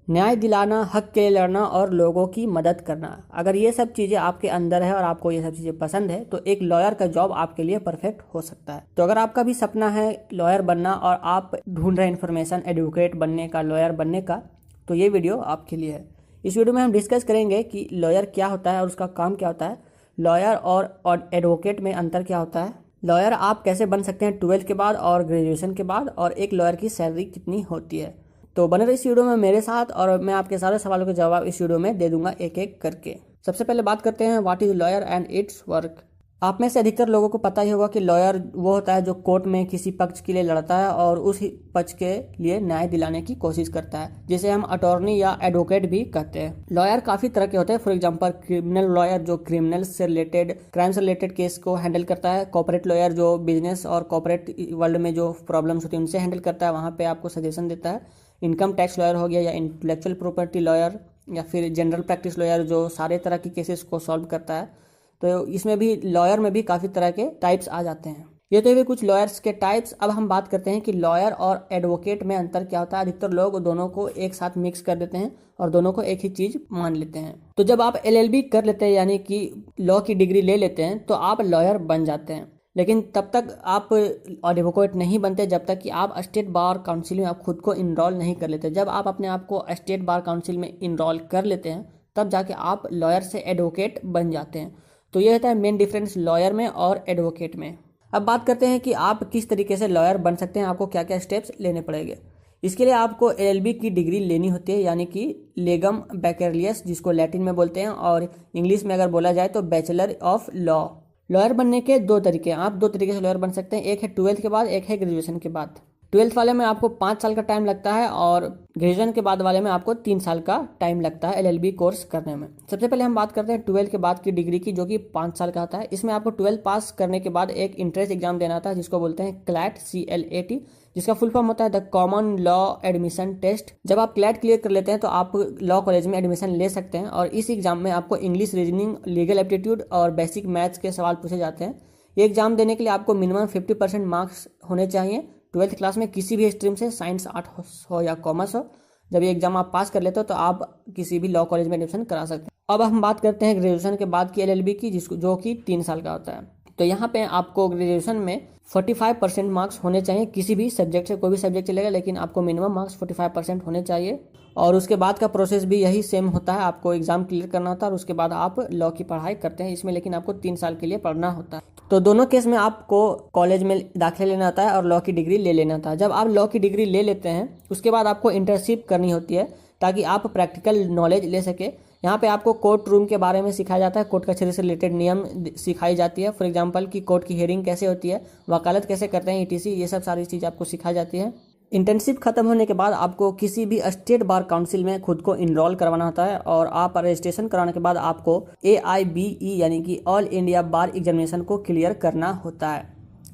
न्याय दिलाना, हक के लिए लड़ना और लोगों की मदद करना। अगर ये सब चीज़ें आपके अंदर है और आपको ये सब चीज़ें पसंद है तो एक लॉयर का जॉब आपके लिए परफेक्ट हो सकता है। तो अगर आपका भी सपना है लॉयर बनना और आप ढूंढ रहे इन्फॉर्मेशन एडवोकेट बनने का, लॉयर बनने का, तो ये वीडियो आपके लिए है। इस वीडियो में हम डिस्कस करेंगे कि लॉयर क्या होता है और उसका काम क्या होता है, लॉयर और एडवोकेट में अंतर क्या होता है, लॉयर आप कैसे बन सकते हैं 12th के बाद और ग्रेजुएशन के बाद, और एक लॉयर की सैलरी कितनी होती है। तो बने रहिए इस वीडियो में मेरे साथ और मैं आपके सारे सवालों के जवाब इस वीडियो में दे दूंगा एक एक करके। सबसे पहले बात करते हैं what is lawyer and it's work. आप में से अधिकतर लोगों को पता ही होगा कि लॉयर वो होता है जो कोर्ट में किसी पक्ष के लिए लड़ता है और उस पक्ष के लिए न्याय दिलाने की कोशिश करता है, जिसे हम अटॉर्नी या एडवोकेट भी कहते हैं। लॉयर काफी तरह के होते हैं। फॉर एग्जांपल क्रिमिनल लॉयर जो क्राइम से रिलेटेड केस को हैंडल करता है। कॉर्पोरेट लॉयर जो बिजनेस और कॉर्पोरेट वर्ल्ड में जो प्रॉब्लम्स होती है उनसे हैंडल करता है, वहाँ पे आपको सजेशन देता है। इनकम टैक्स लॉयर हो गया, या इंटेलेक्चुअल प्रॉपर्टी लॉयर, या फिर जनरल प्रैक्टिस लॉयर जो सारे तरह की केसेस को सॉल्व करता है। तो इसमें भी लॉयर में भी काफ़ी तरह के टाइप्स आ जाते हैं। ये तो भी कुछ लॉयर्स के टाइप्स। अब हम बात करते हैं कि लॉयर और एडवोकेट में अंतर क्या होता है। अधिकतर लोग दोनों को एक साथ मिक्स कर देते हैं और दोनों को एक ही चीज़ मान लेते हैं। तो जब आप LLB कर लेते हैं यानी कि लॉ की डिग्री ले लेते हैं तो आप लॉयर बन जाते हैं, लेकिन तब तक आप एडवोकेट नहीं बनते जब तक कि आप स्टेट बार काउंसिल में आप खुद को इनरोल नहीं कर लेते। जब आप अपने आप को स्टेट बार काउंसिल में इनरोल कर लेते हैं तब जाके आप लॉयर से एडवोकेट बन जाते हैं। तो ये होता है मेन डिफरेंस लॉयर में और एडवोकेट में। अब बात करते हैं कि आप किस तरीके से लॉयर बन सकते हैं, आपको क्या क्या स्टेप्स लेने पड़ेंगे। इसके लिए आपको LLB की डिग्री लेनी होती है, यानी कि लेगम बैकेलियस जिसको लैटिन में बोलते हैं, और इंग्लिश में अगर बोला जाए तो बैचलर ऑफ लॉ। लॉयर बनने के दो तरीके हैं, आप दो तरीके से लॉयर बन सकते हैं। एक है 12th के बाद, एक है ग्रेजुएशन के बाद। 12th वाले में आपको 5 साल का टाइम लगता है और ग्रेजुएशन के बाद वाले में आपको 3 साल का टाइम लगता है LLB कोर्स करने में। सबसे पहले हम बात करते हैं 12th के बाद की डिग्री की, जो कि 5 साल का होता है। इसमें आपको 12th पास करने के बाद एक इंट्रेंस एग्जाम देना था जिसको बोलते हैं CLAT, CLAT, जिसका फुल फॉर्म होता है the common law admission test. जब आप CLAT क्लियर कर लेते हैं तो आप लॉ कॉलेज में एडमिशन ले सकते हैं, और इस एग्जाम में आपको इंग्लिश, रीजनिंग, लीगल एप्टीट्यूड और बेसिक मैथ्स के सवाल पूछे जाते हैं। ये एग्जाम देने के लिए आपको मिनिमम 50% मार्क्स होने चाहिए 12th क्लास में, किसी भी स्ट्रीम से, साइंस, आर्ट हो या कॉमर्स हो। जब ये एग्जाम आप पास कर लेते हो तो आप किसी भी लॉ कॉलेज में एडमिशन करा सकते हैं। अब हम बात करते हैं ग्रेजुएशन के बाद की LLB की, जो कि 3 साल का होता है। तो यहाँ पे आपको ग्रेजुएशन में 45% मार्क्स होने चाहिए किसी भी सब्जेक्ट से, कोई भी सब्जेक्ट चलेगा, लेकिन आपको मिनिमम मार्क्स 45% होने चाहिए। और उसके बाद का प्रोसेस भी यही सेम होता है, आपको एग्जाम क्लियर करना होता है और उसके बाद आप लॉ की पढ़ाई करते हैं इसमें, लेकिन आपको 3 साल के लिए पढ़ना होता है। तो दोनों केस में आपको कॉलेज में दाखिला लेना होता है और लॉ की डिग्री ले लेना था। जब आप लॉ की डिग्री ले लेते हैं उसके बाद आपको इंटर्नशिप करनी होती है ताकि आप प्रैक्टिकल नॉलेज ले सके। यहाँ पे आपको कोर्ट रूम के बारे में सिखाया जाता है, कोर्ट कचहरी से रिलेटेड नियम सिखाई जाती है। फॉर एग्जांपल कि कोर्ट की हियरिंग कैसे होती है, वकालत कैसे करते हैं, ETC, ये सब सारी चीज़ आपको सिखाई जाती है। इंटर्नशिप खत्म होने के बाद आपको किसी भी स्टेट बार काउंसिल में खुद को इनरोल करवाना होता है, और आप रजिस्ट्रेशन कराने के बाद आपको AIBE यानी कि ऑल इंडिया बार एग्जामिनेशन को क्लियर करना होता है,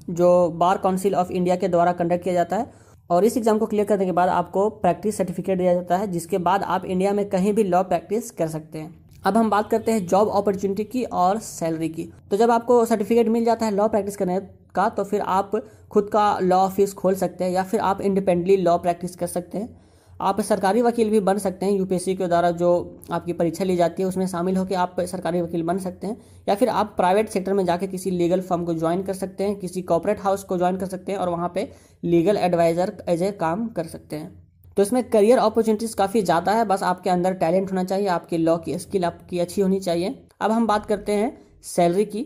जो बार काउंसिल ऑफ इंडिया के द्वारा कंडक्ट किया जाता है। और इस एग्जाम को क्लियर करने के बाद आपको प्रैक्टिस सर्टिफिकेट दिया जाता है, जिसके बाद आप इंडिया में कहीं भी लॉ प्रैक्टिस कर सकते हैं। अब हम बात करते हैं जॉब अपॉर्चुनिटी की और सैलरी की। तो जब आपको सर्टिफिकेट मिल जाता है लॉ प्रैक्टिस करने का तो फिर आप खुद का लॉ ऑफिस खोल सकते हैं, या फिर आप इंडिपेंडेंटली लॉ प्रैक्टिस कर सकते हैं। आप सरकारी वकील भी बन सकते हैं, UPSC के द्वारा जो आपकी परीक्षा ली जाती है उसमें शामिल होकर आप सरकारी वकील बन सकते हैं, या फिर आप प्राइवेट सेक्टर में जाके किसी लीगल फर्म को ज्वाइन कर सकते हैं, किसी कॉर्पोरेट हाउस को ज्वाइन कर सकते हैं और वहाँ पे लीगल एडवाइजर एज ए काम कर सकते हैं। तो इसमें करियर अपॉर्चुनिटीज़ काफ़ी ज़्यादा है, बस आपके अंदर टैलेंट होना चाहिए, आपकी लॉ की स्किल आपकी अच्छी होनी चाहिए। अब हम बात करते हैं सैलरी की,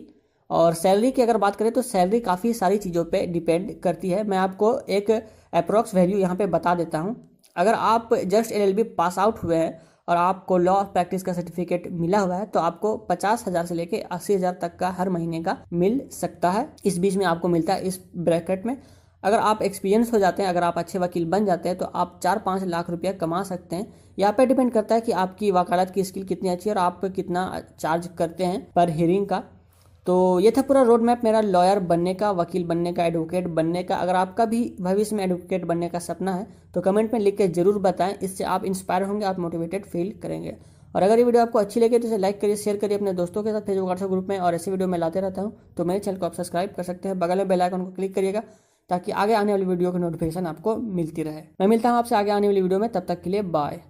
और सैलरी की अगर बात करें तो सैलरी काफ़ी सारी चीज़ों पे डिपेंड करती है। मैं आपको एक अप्रॉक्स वैल्यू यहाँ पे बता देता हूँ। अगर आप जस्ट LLB पास आउट हुए हैं और आपको लॉ प्रैक्टिस का सर्टिफिकेट मिला हुआ है तो आपको 50,000 से लेके 80,000 तक का हर महीने का मिल सकता है। इस बीच में आपको मिलता है इस ब्रैकेट में। अगर आप एक्सपीरियंस हो जाते हैं, अगर आप अच्छे वकील बन जाते हैं तो आप 4-5 लाख रुपया कमा सकते हैं। यहाँ पे डिपेंड करता है कि आपकी वकालत की स्किल कितनी अच्छी है और आप कितना चार्ज करते हैं पर हियरिंग का। तो ये था पूरा रोड मैप मेरा लॉयर बनने का, वकील बनने का, एडवोकेट बनने का। अगर आपका भी भविष्य में एडवोकेट बनने का सपना है तो कमेंट में लिख के जरूर बताएं, इससे आप इंस्पायर होंगे, आप मोटिवेटेड फील करेंगे। और अगर ये वीडियो आपको अच्छी लगे तो इसे लाइक करिए, शेयर करिए अपने दोस्तों के साथ फेसबुक व्हाट्सएप ग्रुप में, और ऐसे वीडियो मैं लाते रहता हूँ। तो मेरे चैनल को आप सब्सक्राइब कर सकते हैं, बगल में बेल आइकन को क्लिक करिएगा ताकि आगे आने वाली वीडियो की नोटिफिकेशन आपको मिलती रहे। मैं मिलता हूँ आपसे आगे आने वाली वीडियो में, तब तक के लिए बाय।